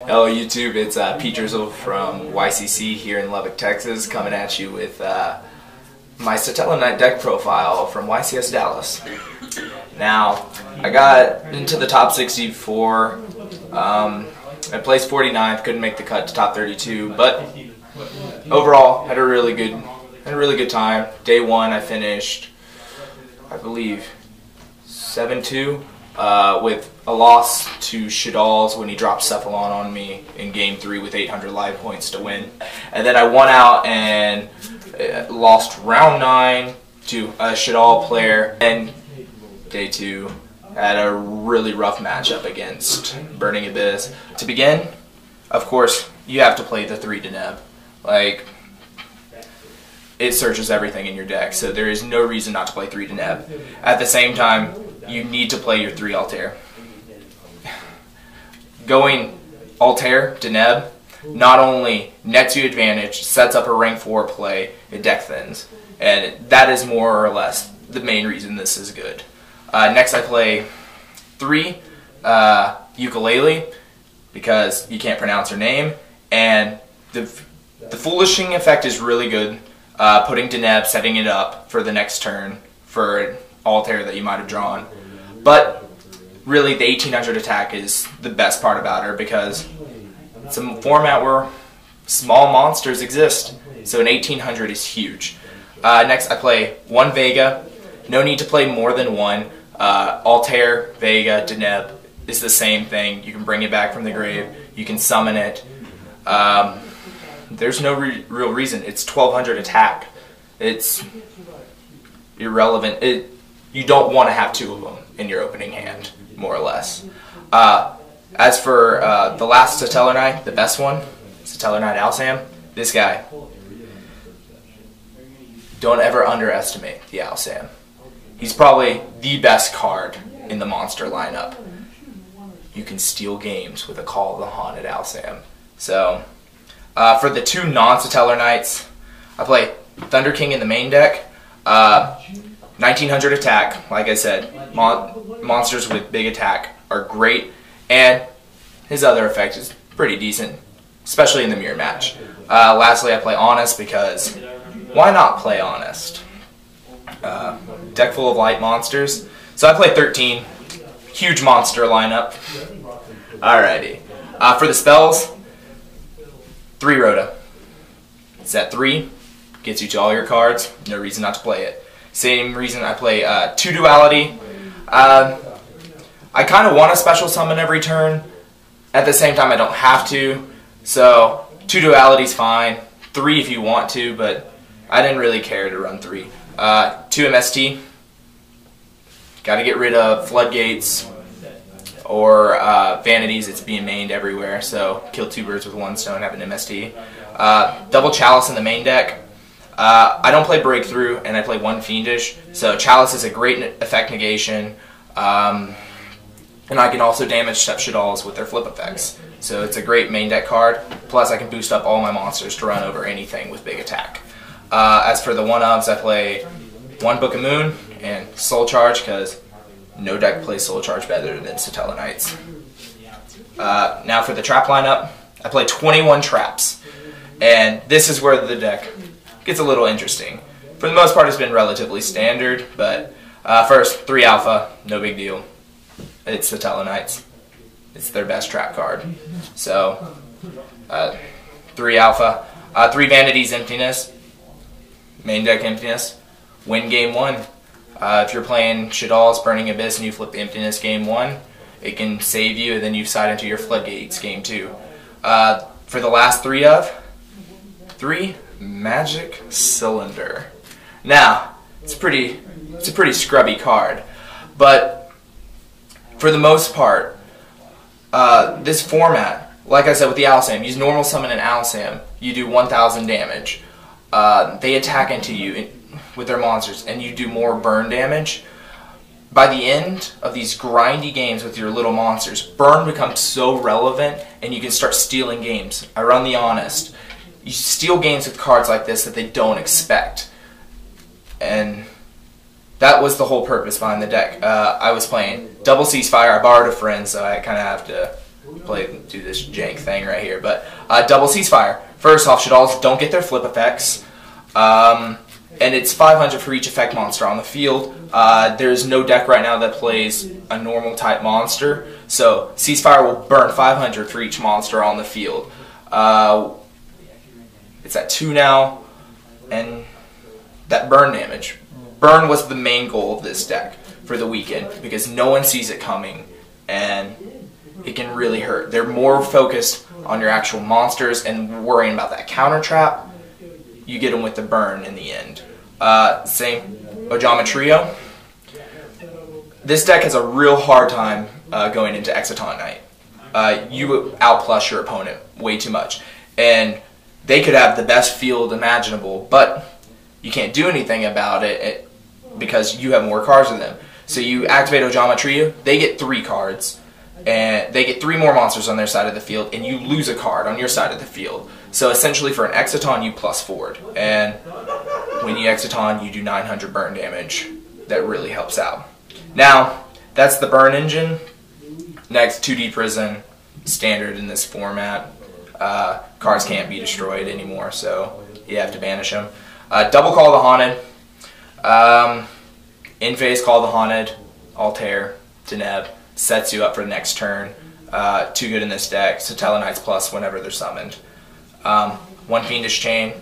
Hello YouTube, it's Pete Drizzle from YCC here in Lubbock, Texas, coming at you with my SatellarKnight deck profile from YCS Dallas. Now, I got into the top 64, I placed 49th, couldn't make the cut to top 32, but overall had a really good time. Day one I finished, I believe, 7-2. With a loss to Shadal's when he dropped Cephalon on me in Game 3 with 800 live points to win. And then I won out and lost round 9 to a Shadal player. And Day 2 had a really rough matchup against Burning Abyss. To begin, of course, you have to play the 3 Deneb. Like, it searches everything in your deck, so there is no reason not to play 3 Deneb. At the same time, you need to play your 3 Altair. Going Altair, Deneb, not only nets you advantage, sets up a rank 4 play, it deck thins. And that is more or less the main reason this is good. Next I play 3 Ukulele, because you can't pronounce her name, and the foolishing effect is really good. Putting Deneb, setting it up for the next turn for an Altair that you might have drawn. But really the 1800 attack is the best part about her, because it's a format where small monsters exist, so an 1800 is huge. Next I play 1 Vega. No need to play more than 1. Altair, Vega, Deneb is the same thing. You can bring it back from the grave, you can summon it. There's no real reason. It's 1200 attack. It's irrelevant. You don't want to have 2 of them in your opening hand, more or less. As for the last SatellarKnight, the best one, SatellarKnight Alsam, this guy. Don't ever underestimate the Alsam. He's probably the best card in the monster lineup. You can steal games with a Call of the Haunted Alsam. So, for the 2 non-SatellarKnights, I play Thunder King in the main deck. 1900 attack, like I said, monsters with big attack are great, and his other effect is pretty decent, especially in the mirror match. Lastly, I play Honest, because why not play Honest? Deck full of light monsters, so I play 13, huge monster lineup. Alrighty, for the spells, 3 Rhoda. Set 3, gets you to all your cards, no reason not to play it. Same reason I play 2 Duality. I kind of want to special summon every turn. At the same time, I don't have to. So 2 Duality's fine. 3 if you want to, but I didn't really care to run 3. 2 MST. Got to get rid of Floodgates or Vanities. It's being mained everywhere, so kill 2 birds with 1 stone, have an MST. Double Chalice in the main deck. I don't play Breakthrough, and I play 1 Fiendish, so Chalice is a great effect negation, and I can also damage Step Shadals with their flip effects. So it's a great main deck card, plus I can boost up all my monsters to run over anything with big attack. As for the 1-ofs, I play 1 Book of Moon and Soul Charge, because no deck plays Soul Charge better than SatellarKnights. Now for the trap lineup, I play 21 traps, and this is where the deck gets a little interesting. For the most part, it's been relatively standard, but first, 3 Alpha, no big deal. It's the SatellarKnights. It's their best trap card. So, 3 Alpha, 3 Vanities, Emptiness, main deck Emptiness, win game 1. If you're playing Shadal's Burning Abyss and you flip Emptiness game 1, it can save you, and then you side into your Floodgates game 2. For the last 3 Magic Cylinder. Now, it's a pretty scrubby card, but for the most part, this format, like I said with the Alsam, use normal summon an Alsam, you do 1000 damage. They attack into you with their monsters, and you do more burn damage. By the end of these grindy games with your little monsters, burn becomes so relevant, and you can start stealing games. I run the Honest. You steal games with cards like this that they don't expect. And that was the whole purpose behind the deck. I was playing double Ceasefire. I borrowed a friend, so I kind of have to do this jank thing right here. But double ceasefire. First off, Shadals don't get their flip effects. And it's 500 for each effect monster on the field. There's no deck right now that plays a normal type monster, so Ceasefire will burn 500 for each monster on the field. It's at 2 now, and that burn damage. Burn was the main goal of this deck for the weekend because no one sees it coming, and it can really hurt. They're more focused on your actual monsters and worrying about that counter trap. You get them with the burn in the end. Same Ojama Trio. This deck has a real hard time going into SatellarKnight. You outplus your opponent way too much. And they could have the best field imaginable, but you can't do anything about it because you have more cards than them. So you activate Ojama Trio, they get 3 cards, and they get 3 more monsters on their side of the field, and you lose a card on your side of the field. So essentially for an Exciton, you plus forward. And when you Exciton, you do 900 burn damage. That really helps out. Now, that's the burn engine. Next, 2D Prison, standard in this format. Cards can't be destroyed anymore, so you have to banish them. Double Call the Haunted. In phase Call the Haunted, Altair, Deneb, sets you up for the next turn. Too good in this deck. SatellarKnight's plus whenever they're summoned. 1 Fiendish Chain.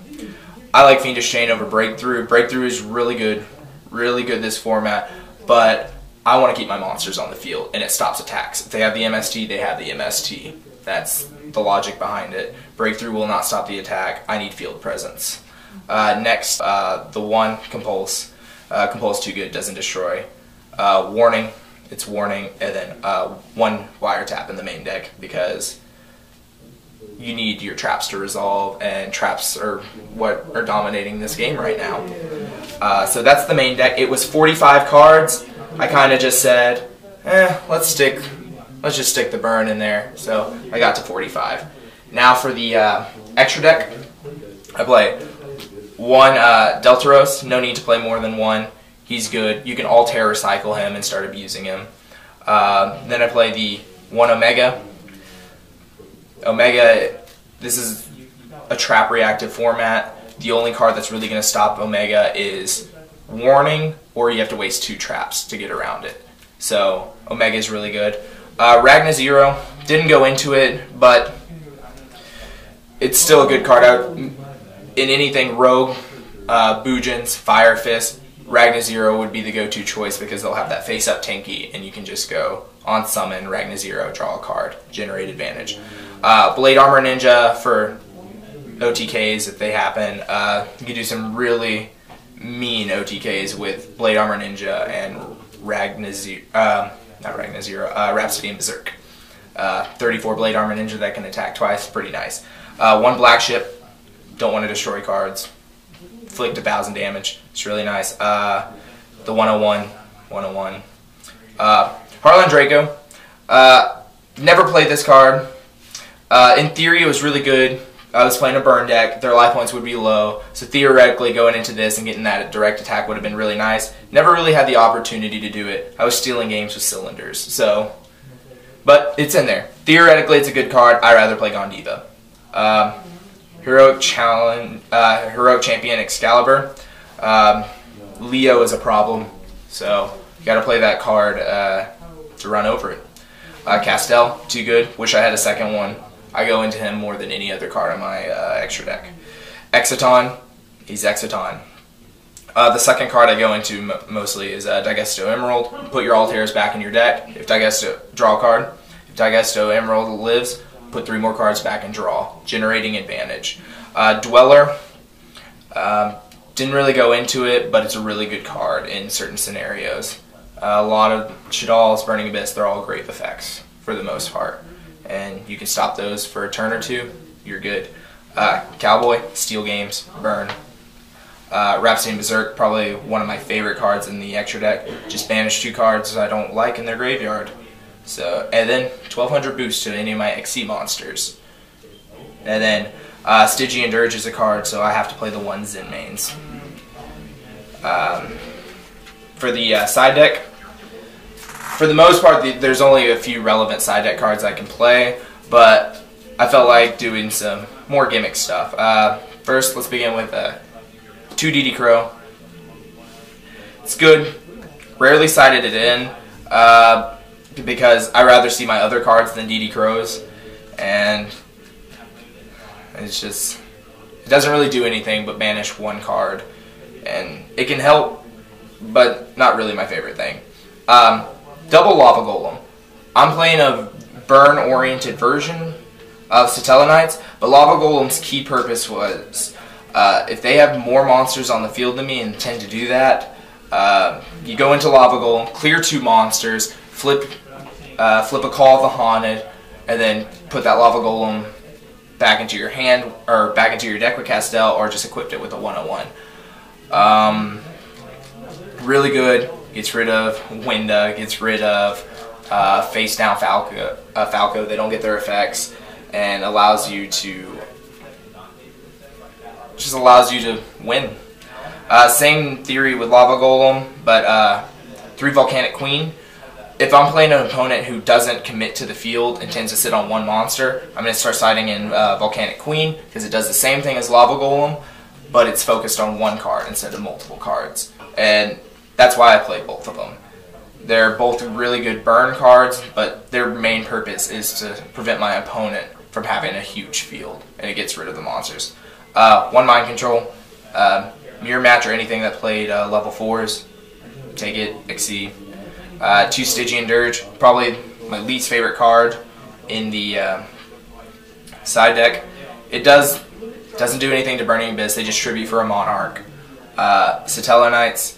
I like Fiendish Chain over Breakthrough. Breakthrough is really good this format, but I want to keep my monsters on the field, and it stops attacks. If they have the MST, they have the MST. That's the logic behind it. Breakthrough will not stop the attack. I need field presence. Next, the 1 Compulse. Compulse too good, doesn't destroy. Warning, it's warning, and then 1 Wiretap in the main deck because you need your traps to resolve, and traps are what are dominating this game right now. So that's the main deck. It was 45 cards. I kind of just said, let's just stick the burn in there. So I got to 45. Now for the extra deck, I play 1 Deltaros. No need to play more than 1. He's good. You can Altair recycle him and start abusing him. Then I play the 1 Omega. Omega, this is a trap reactive format. The only card that's really going to stop Omega is Warning, or you have to waste 2 traps to get around it. So Omega is really good. Ragna Zero, didn't go into it, but it's still a good card out. In anything Rogue, Boojins, Fire Fist, Ragna Zero would be the go-to choice because they'll have that face-up tanky, and you can just go on summon, Ragna Zero, draw a card, generate advantage. Blade Armor Ninja for OTKs if they happen. You can do some really mean OTKs with Blade Armor Ninja and Rhapsody and Berserk. 34 Blade Armor Ninja that can attack twice, pretty nice. 1 Black Ship, don't want to destroy cards. Inflict 1,000 damage, it's really nice. The 101. Harlan Draco, never played this card. In theory it was really good. I was playing a burn deck, their life points would be low, so theoretically going into this and getting that direct attack would have been really nice. Never really had the opportunity to do it. I was stealing games with cylinders, so, but it's in there. Theoretically it's a good card. I'd rather play Gondiva. Heroic Champion Excalibur. Leo is a problem, so you gotta play that card to run over it. Castel, too good. Wish I had a second one. I go into him more than any other card on my extra deck. Exciton, he's Exciton. The second card I go into mostly is Digesto Emerald. Put your Altairs back in your deck. If Digesto, draw a card. If Digesto Emerald lives, put 3 more cards back and draw, generating advantage. Dweller, didn't really go into it, but it's a really good card in certain scenarios. A lot of Shadals, Burning Abyss, they're all great effects for the most part. And you can stop those for a turn or 2, you're good. Cowboy, Steal Games, Burn. Rhapsody and Berserk, probably one of my favorite cards in the extra deck. Just banish 2 cards I don't like in their graveyard. So, and then 1200 boost to any of my XC monsters. And then Stygian Dirge is a card, so I have to play the 1 Zen mains. For the side deck, for the most part, there's only a few relevant side deck cards I can play. but I felt like doing some more gimmick stuff. First, let's begin with 2 DD Crow. It's good. Rarely sided it in because I rather see my other cards than DD Crows, and it's just, it doesn't really do anything but banish 1 card, and it can help, but not really my favorite thing. Double Lava Golem. I'm playing a burn-oriented version of SatellarKnights, but Lava Golem's key purpose was if they have more monsters on the field than me and tend to do that, you go into Lava Golem, clear 2 monsters, flip a Call of the Haunted, and then put that Lava Golem back into your hand, or back into your deck with Castell, or just equipped it with a 101. Really good. Gets rid of Winda, gets rid of face down Falco. They don't get their effects, and allows you to win. Same theory with Lava Golem, but 3 Volcanic Queen. If I'm playing an opponent who doesn't commit to the field and tends to sit on 1 monster, I'm going to start siding in Volcanic Queen, because it does the same thing as Lava Golem, but it's focused on 1 card instead of multiple cards. And that's why I play both of them. They're both really good burn cards, but their main purpose is to prevent my opponent from having a huge field, and it gets rid of the monsters. 1 Mind Control, Mirror Match, or anything that played level 4s, take it, exceed. 2 Stygian Dirge, probably my least favorite card in the side deck. It doesn't do anything to Burning Abyss, they just tribute for a Monarch. SatellarKnights,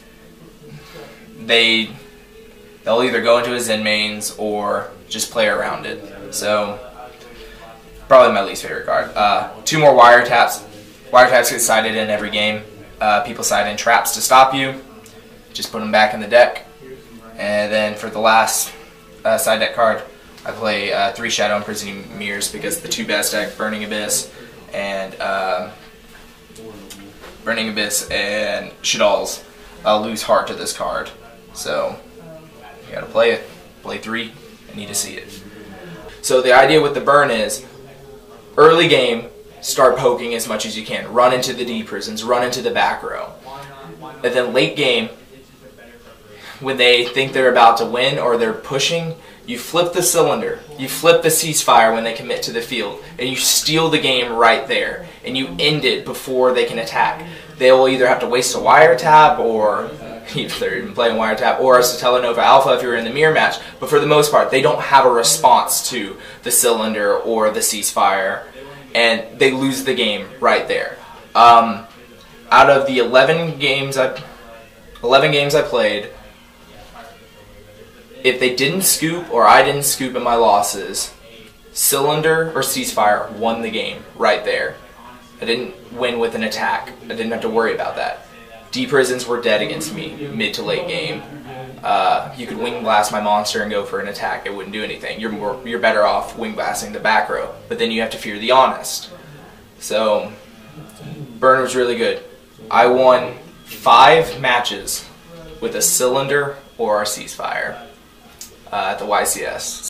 they'll either go into a Zen mains or just play around it. So, probably my least favorite card. 2 more Wiretaps. Wiretaps get sided in every game. People side in traps to stop you. Just put them back in the deck. And then for the last side deck card, I play 3 Shadow Imprisoning Mirrors, because the 2 best deck, Burning Abyss and Shadal's lose heart to this card. So you gotta play it. Play 3. I need to see it. So the idea with the burn is, early game, start poking as much as you can. Run into the D prisons, run into the back row. And then late game, when they think they're about to win or they're pushing, you flip the cylinder, you flip the ceasefire when they commit to the field, and you steal the game right there, and you end it before they can attack. They will either have to waste a Wiretap, or if they're even playing Wiretap, or a Satellar Nova Alpha if you're in the mirror match, but for the most part, they don't have a response to the cylinder or the ceasefire, and they lose the game right there. Out of the 11 games I played, if they didn't scoop or I didn't scoop in my losses, cylinder or ceasefire won the game right there. I didn't win with an attack. I didn't have to worry about that. D-prisons were dead against me mid to late game. You could wing blast my monster and go for an attack. It wouldn't do anything. You're better off wing blasting the back row, but then you have to fear the Honest. So burn was really good. I won 5 matches with a cylinder or a ceasefire at the YCS.